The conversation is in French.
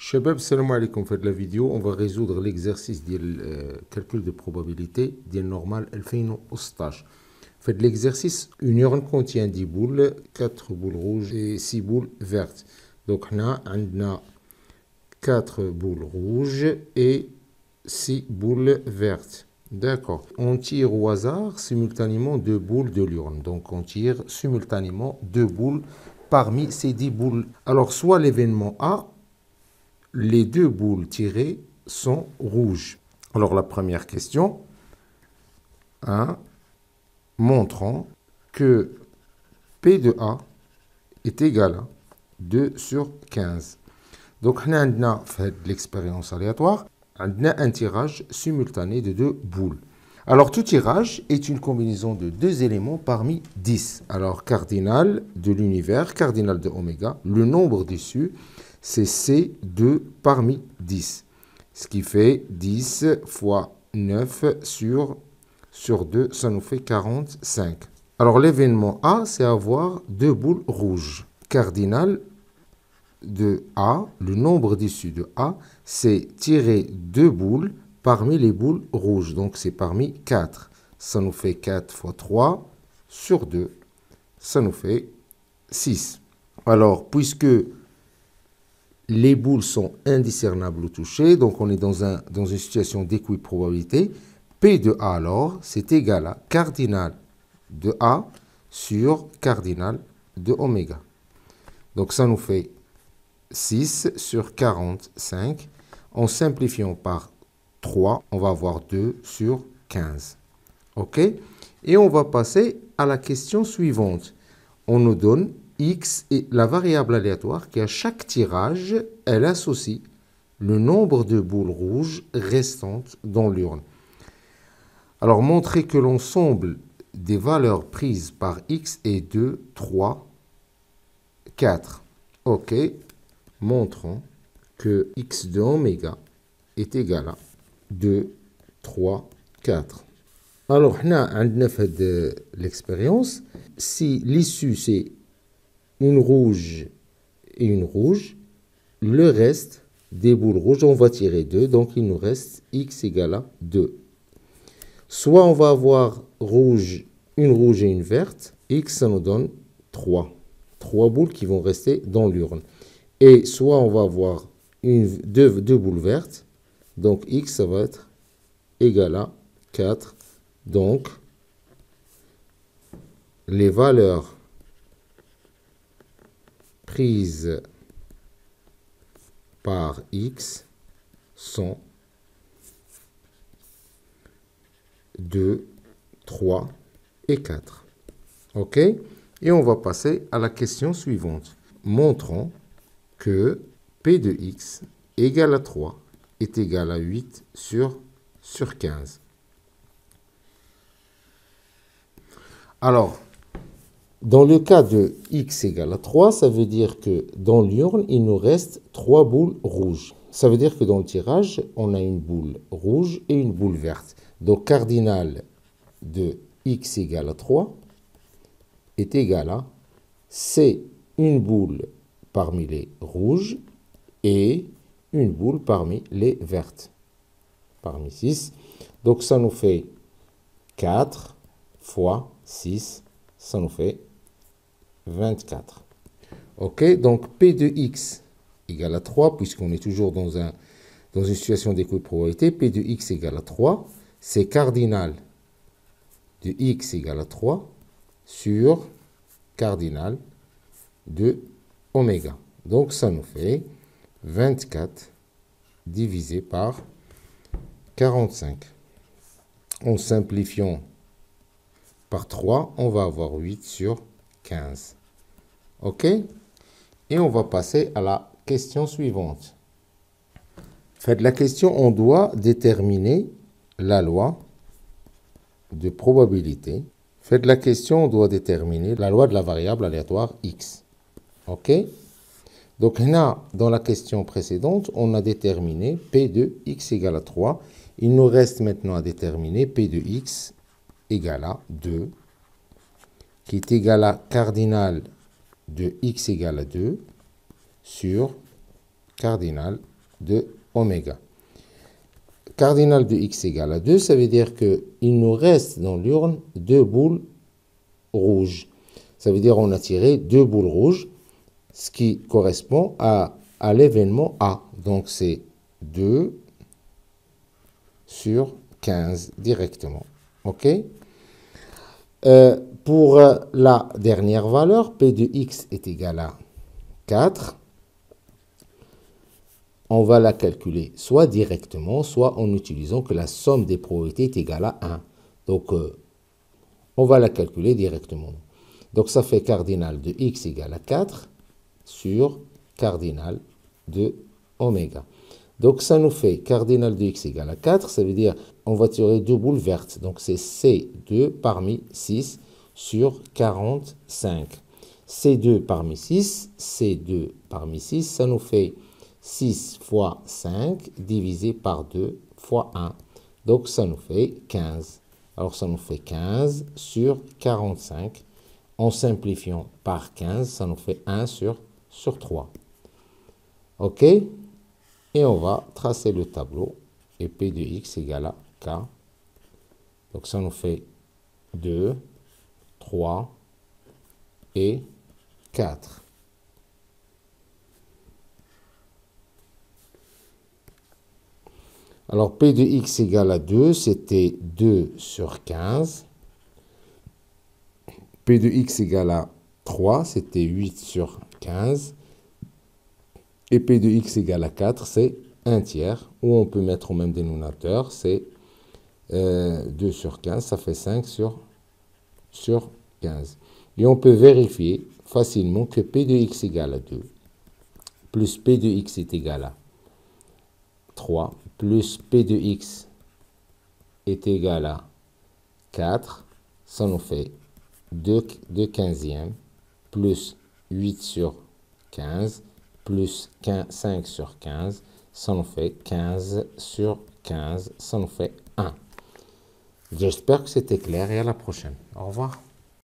Shabab, salam alaikum. Fait de la vidéo, on va résoudre l'exercice de calcul de probabilité ديال normal 2016. Fait de l'exercice, une urne contient 10 boules, 4 boules rouges et 6 boules vertes. Donc, on a 4 boules rouges et 6 boules vertes. D'accord. On tire au hasard simultanément 2 boules de l'urne. Donc, on tire simultanément 2 boules parmi ces 10 boules. Alors, soit l'événement A, les 2 boules tirées sont rouges. Alors, la première question, montrant que P de A est égal à 2 sur 15. Donc, on a fait l'expérience aléatoire, on a un tirage simultané de 2 boules. Alors, tout tirage est une combinaison de 2 éléments parmi 10. Alors, cardinal de l'univers, cardinal de oméga, le nombre dessus, c'est C2 parmi 10. Ce qui fait 10 fois 9 sur 2, ça nous fait 45. Alors, l'événement A, c'est avoir 2 boules rouges. Cardinal de A, le nombre dessus de A, c'est tirer 2 boules parmi les boules rouges. Donc, c'est parmi 4. Ça nous fait 4 fois 3 sur 2. Ça nous fait 6. Alors, puisque les boules sont indiscernables au toucher, donc on est dans une situation d'équiprobabilité, P de A alors, c'est égal à cardinal de A sur cardinal de oméga. Donc, ça nous fait 6 sur 45. En simplifiant par 3, on va avoir 2 sur 15. OK? Et on va passer à la question suivante. On nous donne X et la variable aléatoire qui, à chaque tirage, elle associe le nombre de boules rouges restantes dans l'urne. Alors, montrer que l'ensemble des valeurs prises par X est 2, 3, 4. OK. Montrons que X de oméga est égal à 2, 3, 4. Alors, on a fait l'expérience. Si l'issue, c'est une rouge et une rouge, le reste des boules rouges, on va tirer 2. Donc, il nous reste X égale à 2. Soit on va avoir une rouge et une verte. X, ça nous donne 3. 3 boules qui vont rester dans l'urne. Et soit on va avoir deux boules vertes. Donc, X, ça va être égal à 4. Donc, les valeurs prises par X sont 2, 3 et 4. OK? Et on va passer à la question suivante. Montrons que P de X égale à 3 est égal à 8 sur 15. Alors, dans le cas de X égale à 3, ça veut dire que dans l'urne, il nous reste 3 boules rouges. Ça veut dire que dans le tirage, on a une boule rouge et une boule verte. Donc, cardinal de X égale à 3 est égal à c'est une boule parmi les rouges et une boule parmi les vertes, parmi 6. Donc, ça nous fait 4 fois 6, ça nous fait 24. OK, donc P de X égale à 3, puisqu'on est toujours dans une situation d'équiprobabilité. P de X égale à 3, c'est cardinal de X égale à 3 sur cardinal de oméga. Donc, ça nous fait 24 divisé par 45. En simplifiant par 3, on va avoir 8 sur 15. OK? Et on va passer à la question suivante. Faites la question, on doit déterminer la loi de probabilité. Faites la question, on doit déterminer la loi de la variable aléatoire X. OK? Donc, là, dans la question précédente, on a déterminé P de X égale à 3. Il nous reste maintenant à déterminer P de X égale à 2, qui est égal à cardinal de X égale à 2 sur cardinal de oméga. Cardinal de x égale à 2, ça veut dire qu'il nous reste dans l'urne 2 boules rouges. Ça veut dire qu'on a tiré 2 boules rouges, ce qui correspond à l'événement A. Donc c'est 2 sur 15 directement. OK? Pour la dernière valeur, P de x est égal à 4. On va la calculer soit directement, soit en utilisant que la somme des probabilités est égale à 1. Donc, on va la calculer directement. Donc, ça fait cardinal de x égale à 4 sur cardinal de oméga. Donc, ça nous fait cardinal de x égale à 4. Ça veut dire on va tirer 2 boules vertes. Donc, c'est C2 parmi 6 sur 45. C2 parmi 6, C2 parmi 6, ça nous fait 6 fois 5 divisé par 2 fois 1. Donc, ça nous fait 15. Alors, ça nous fait 15 sur 45. En simplifiant par 15, ça nous fait 1 sur 3. OK? Et on va tracer le tableau. Et P de x égale à K. Donc, ça nous fait 2, 3 et 4. Alors, P de x égale à 2, c'était 2 sur 15. P de x égale à 3, c'était 8 sur 15. Et P de x égale à 4, c'est 1 tiers. Ou on peut mettre au même dénominateur, c'est 2 sur 15, ça fait 5 sur 15. Et on peut vérifier facilement que P de x égale à 2, plus P de x est égal à 3, plus P de x est égal à 4, ça nous fait 2 quinzièmes, plus 8 sur 15, plus 5 sur 15, ça nous fait 15 sur 15, ça nous fait 1. J'espère que c'était clair et à la prochaine. Au revoir.